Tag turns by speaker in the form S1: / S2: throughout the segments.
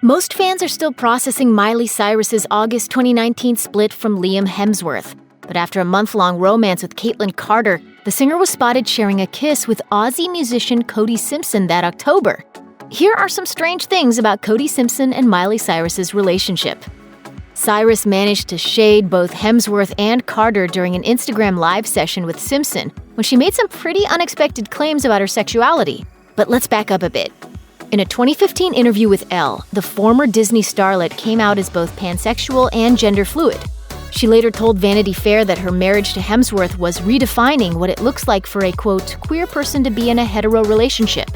S1: Most fans are still processing Miley Cyrus's August 2019 split from Liam Hemsworth. But after a month-long romance with Kaitlynn Carter, the singer was spotted sharing a kiss with Aussie musician Cody Simpson that October. Here are some strange things about Cody Simpson and Miley Cyrus's relationship. Cyrus managed to shade both Hemsworth and Carter during an Instagram live session with Simpson when she made some pretty unexpected claims about her sexuality. But let's back up a bit. In a 2015 interview with Elle, the former Disney starlet came out as both pansexual and gender fluid. She later told Vanity Fair that her marriage to Hemsworth was redefining what it looks like for a, quote, queer person to be in a hetero relationship.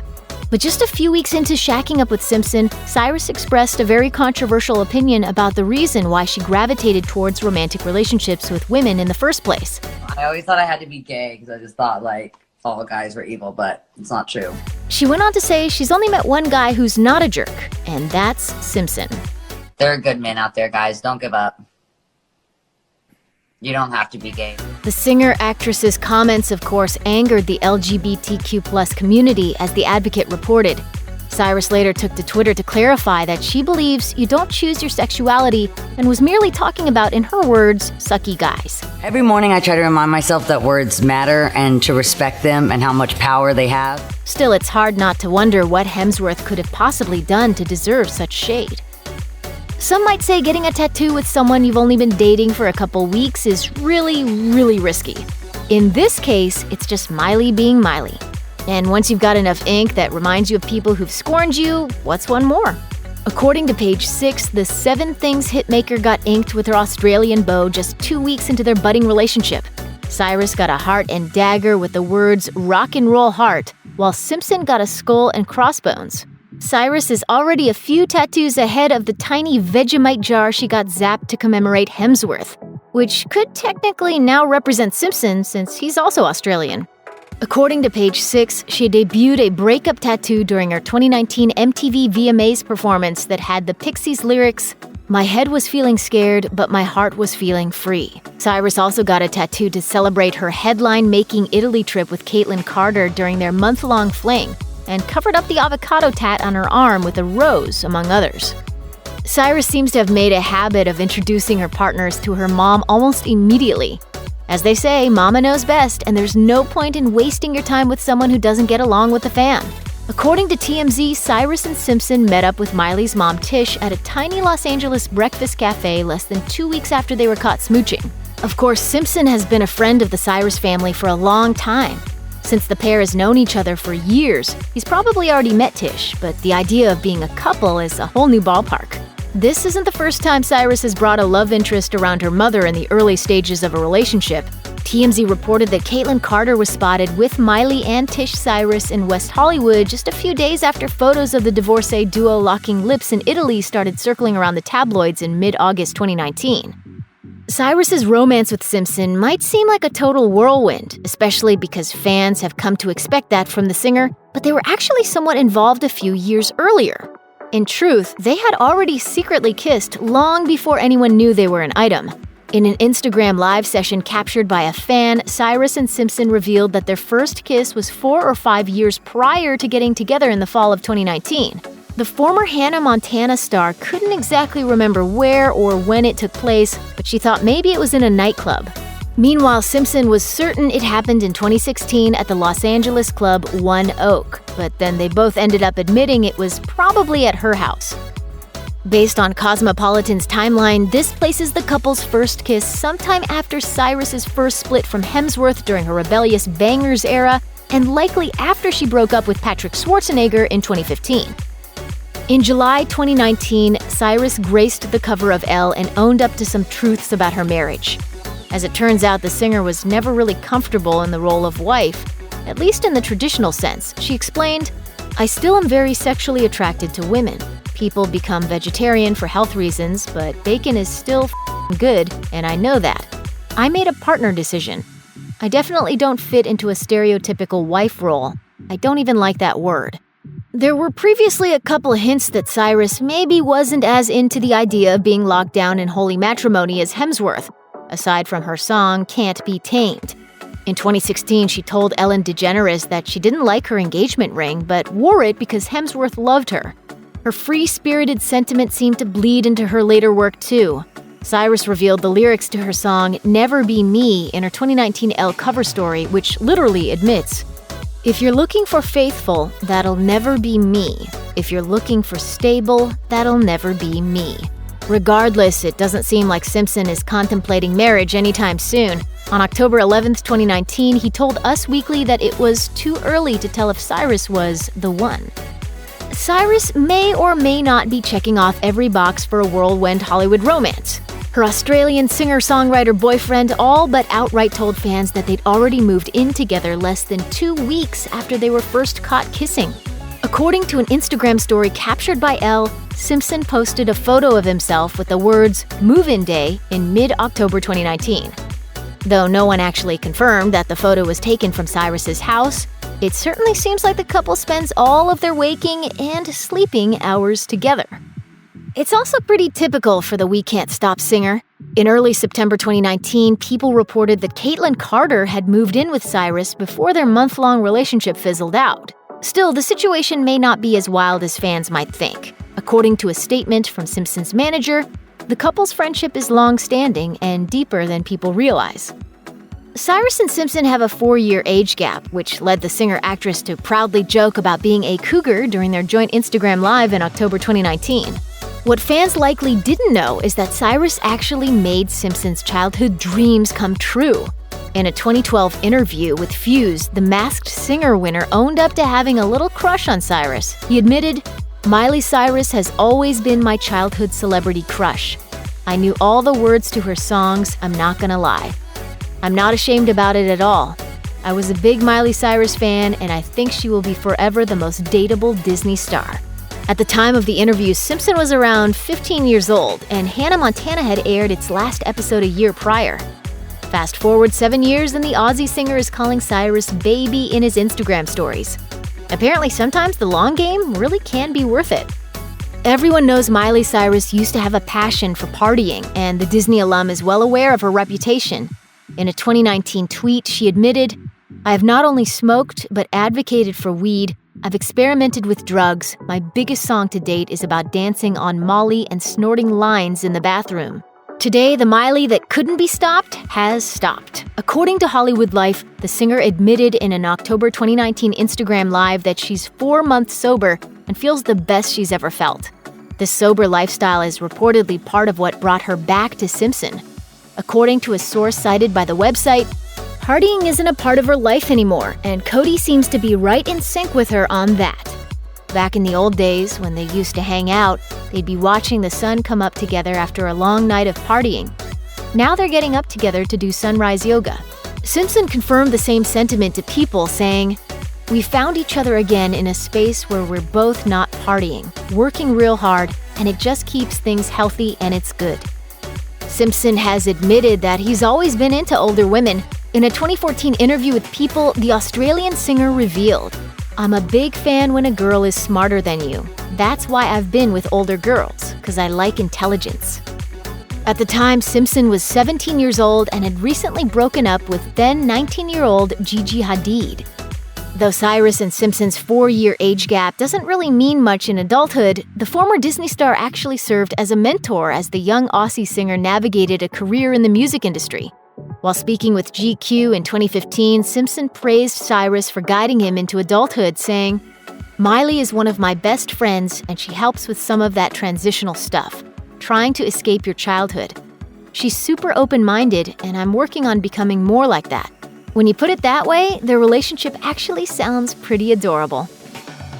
S1: But just a few weeks into shacking up with Simpson, Cyrus expressed a very controversial opinion about the reason why she gravitated towards romantic relationships with women in the first place.
S2: I always thought I had to be gay because I just thought, all guys were evil, but it's not true.
S1: She went on to say she's only met one guy who's not a jerk, and that's Simpson.
S2: There are good men out there, guys. Don't give up. You don't have to be gay.
S1: The singer-actress's comments, of course, angered the LGBTQ+ community, as The Advocate reported. Cyrus later took to Twitter to clarify that she believes you don't choose your sexuality and was merely talking about, in her words, sucky guys.
S3: Every morning I try to remind myself that words matter and to respect them and how much power they have.
S1: Still, it's hard not to wonder what Hemsworth could have possibly done to deserve such shade. Some might say getting a tattoo with someone you've only been dating for a couple weeks is really, really risky. In this case, it's just Miley being Miley. And once you've got enough ink that reminds you of people who've scorned you, what's one more? According to Page 6, the 7 Things hitmaker got inked with her Australian beau just 2 weeks into their budding relationship. Cyrus got a heart and dagger with the words rock and roll heart, while Simpson got a skull and crossbones. Cyrus is already a few tattoos ahead of the tiny Vegemite jar she got zapped to commemorate Hemsworth, which could technically now represent Simpson since he's also Australian. According to Page 6, she debuted a breakup tattoo during her 2019 MTV VMAs performance that had the Pixies lyrics, "My head was feeling scared, but my heart was feeling free." Cyrus also got a tattoo to celebrate her headline-making Italy trip with Kaitlynn Carter during their month-long fling, and covered up the avocado tat on her arm with a rose, among others. Cyrus seems to have made a habit of introducing her partners to her mom almost immediately. As they say, mama knows best, and there's no point in wasting your time with someone who doesn't get along with the fam. According to TMZ, Cyrus and Simpson met up with Miley's mom Tish at a tiny Los Angeles breakfast cafe less than 2 weeks after they were caught smooching. Of course, Simpson has been a friend of the Cyrus family for a long time. Since the pair has known each other for years, he's probably already met Tish, but the idea of being a couple is a whole new ballpark. This isn't the first time Cyrus has brought a love interest around her mother in the early stages of a relationship. TMZ reported that Kaitlynn Carter was spotted with Miley and Tish Cyrus in West Hollywood just a few days after photos of the divorcee duo locking lips in Italy started circling around the tabloids in mid-August 2019. Cyrus's romance with Simpson might seem like a total whirlwind, especially because fans have come to expect that from the singer, but they were actually somewhat involved a few years earlier. In truth, they had already secretly kissed long before anyone knew they were an item. In an Instagram live session captured by a fan, Cyrus and Simpson revealed that their first kiss was 4 or 5 years prior to getting together in the fall of 2019. The former Hannah Montana star couldn't exactly remember where or when it took place, but she thought maybe it was in a nightclub. Meanwhile, Simpson was certain it happened in 2016 at the Los Angeles club One Oak, but then they both ended up admitting it was probably at her house. Based on Cosmopolitan's timeline, this places the couple's first kiss sometime after Cyrus's first split from Hemsworth during her rebellious Bangers era, and likely after she broke up with Patrick Schwarzenegger in 2015. In July 2019, Cyrus graced the cover of Elle and owned up to some truths about her marriage. As it turns out, the singer was never really comfortable in the role of wife, at least in the traditional sense. She explained, "I still am very sexually attracted to women. People become vegetarian for health reasons, but bacon is still good, and I know that. I made a partner decision. I definitely don't fit into a stereotypical wife role. I don't even like that word." There were previously a couple hints that Cyrus maybe wasn't as into the idea of being locked down in holy matrimony as Hemsworth, aside from her song Can't Be Tamed. In 2016, she told Ellen DeGeneres that she didn't like her engagement ring, but wore it because Hemsworth loved her. Her free-spirited sentiment seemed to bleed into her later work too. Cyrus revealed the lyrics to her song Never Be Me in her 2019 Elle cover story, which literally admits, "If you're looking for faithful, that'll never be me. If you're looking for stable, that'll never be me." Regardless, it doesn't seem like Simpson is contemplating marriage anytime soon. On October 11th, 2019, he told Us Weekly that it was too early to tell if Cyrus was the one. Cyrus may or may not be checking off every box for a whirlwind Hollywood romance. Her Australian singer-songwriter boyfriend all but outright told fans that they'd already moved in together less than 2 weeks after they were first caught kissing. According to an Instagram story captured by Elle, Simpson posted a photo of himself with the words "Move-in Day" in mid-October 2019. Though no one actually confirmed that the photo was taken from Cyrus's house, it certainly seems like the couple spends all of their waking and sleeping hours together. It's also pretty typical for the We Can't Stop singer. In early September 2019, people reported that Kaitlynn Carter had moved in with Cyrus before their month-long relationship fizzled out. Still, the situation may not be as wild as fans might think. According to a statement from Simpson's manager, the couple's friendship is long-standing and deeper than people realize. Cyrus and Simpson have a 4-year age gap, which led the singer-actress to proudly joke about being a cougar during their joint Instagram Live in October 2019. What fans likely didn't know is that Cyrus actually made Simpson's childhood dreams come true. In a 2012 interview with Fuse, the Masked Singer winner owned up to having a little crush on Cyrus. He admitted, "Miley Cyrus has always been my childhood celebrity crush. I knew all the words to her songs, I'm not gonna lie. I'm not ashamed about it at all. I was a big Miley Cyrus fan, and I think she will be forever the most dateable Disney star." At the time of the interview, Simpson was around 15 years old, and Hannah Montana had aired its last episode a year prior. Fast forward 7 years, and the Aussie singer is calling Cyrus baby in his Instagram stories. Apparently, sometimes the long game really can be worth it. Everyone knows Miley Cyrus used to have a passion for partying, and the Disney alum is well aware of her reputation. In a 2019 tweet, she admitted, "I have not only smoked, but advocated for weed. I've experimented with drugs. My biggest song to date is about dancing on Molly and snorting lines in the bathroom." Today, the Miley that couldn't be stopped has stopped. According to Hollywood Life, the singer admitted in an October 2019 Instagram Live that she's 4 months sober and feels the best she's ever felt. This sober lifestyle is reportedly part of what brought her back to Simpson. According to a source cited by the website, partying isn't a part of her life anymore, and Cody seems to be right in sync with her on that. Back in the old days, when they used to hang out, they'd be watching the sun come up together after a long night of partying. Now they're getting up together to do sunrise yoga. Simpson confirmed the same sentiment to People, saying, "We found each other again in a space where we're both not partying, working real hard, and it just keeps things healthy and it's good." Simpson has admitted that he's always been into older women. In a 2014 interview with People, the Australian singer revealed, "I'm a big fan when a girl is smarter than you. That's why I've been with older girls, because I like intelligence." At the time, Simpson was 17 years old and had recently broken up with then 19-year-old Gigi Hadid. Though Cyrus and Simpson's 4-year age gap doesn't really mean much in adulthood, the former Disney star actually served as a mentor as the young Aussie singer navigated a career in the music industry. While speaking with GQ in 2015, Simpson praised Cyrus for guiding him into adulthood, saying, "Miley is one of my best friends, and she helps with some of that transitional stuff, trying to escape your childhood. She's super open-minded, and I'm working on becoming more like that." When you put it that way, their relationship actually sounds pretty adorable.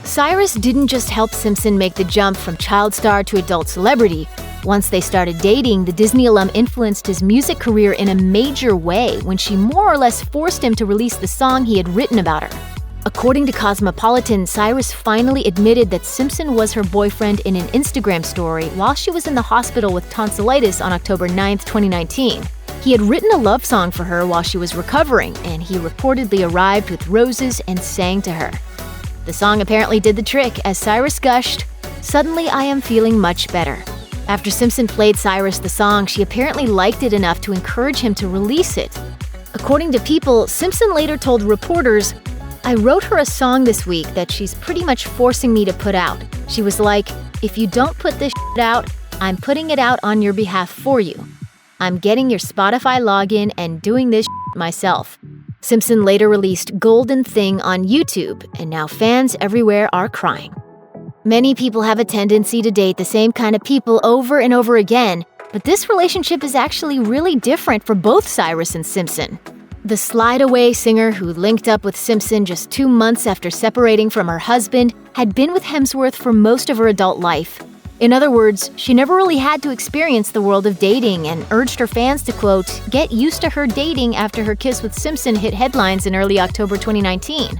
S1: Cyrus didn't just help Simpson make the jump from child star to adult celebrity. Once they started dating, the Disney alum influenced his music career in a major way when she more or less forced him to release the song he had written about her. According to Cosmopolitan, Cyrus finally admitted that Simpson was her boyfriend in an Instagram story while she was in the hospital with tonsillitis on October 9, 2019. He had written a love song for her while she was recovering, and he reportedly arrived with roses and sang to her. The song apparently did the trick as Cyrus gushed, "Suddenly I am feeling much better." After Simpson played Cyrus the song, she apparently liked it enough to encourage him to release it. According to People, Simpson later told reporters, "I wrote her a song this week that she's pretty much forcing me to put out. She was like, If you don't put this out, I'm putting it out on your behalf for you. I'm getting your Spotify login and doing this myself. Simpson later released Golden Thing on YouTube, and now fans everywhere are crying. Many people have a tendency to date the same kind of people over and over again, but this relationship is actually really different for both Cyrus and Simpson. The slide-away singer who linked up with Simpson just 2 months after separating from her husband had been with Hemsworth for most of her adult life. In other words, she never really had to experience the world of dating and urged her fans to, quote, get used to her dating after her kiss with Simpson hit headlines in early October 2019.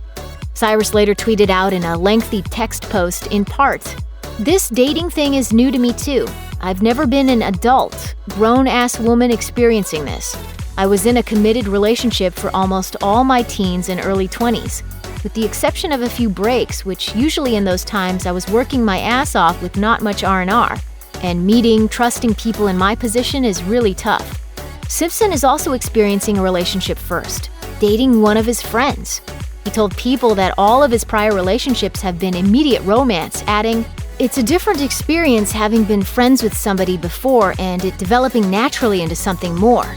S1: Cyrus later tweeted out in a lengthy text post, in part, "This dating thing is new to me too. I've never been an adult, grown-ass woman experiencing this. I was in a committed relationship for almost all my teens and early 20s. With the exception of a few breaks, which usually in those times I was working my ass off with not much R&R. And meeting, trusting people in my position is really tough." Simpson is also experiencing a relationship first, dating one of his friends. He told People that all of his prior relationships have been immediate romance, adding, "It's a different experience having been friends with somebody before and it developing naturally into something more."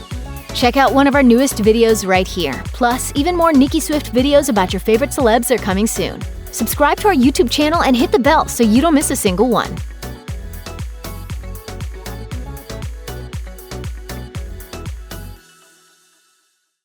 S1: Check out one of our newest videos right here. Plus, even more Nicki Swift videos about your favorite celebs are coming soon. Subscribe to our YouTube channel and hit the bell so you don't miss a single one.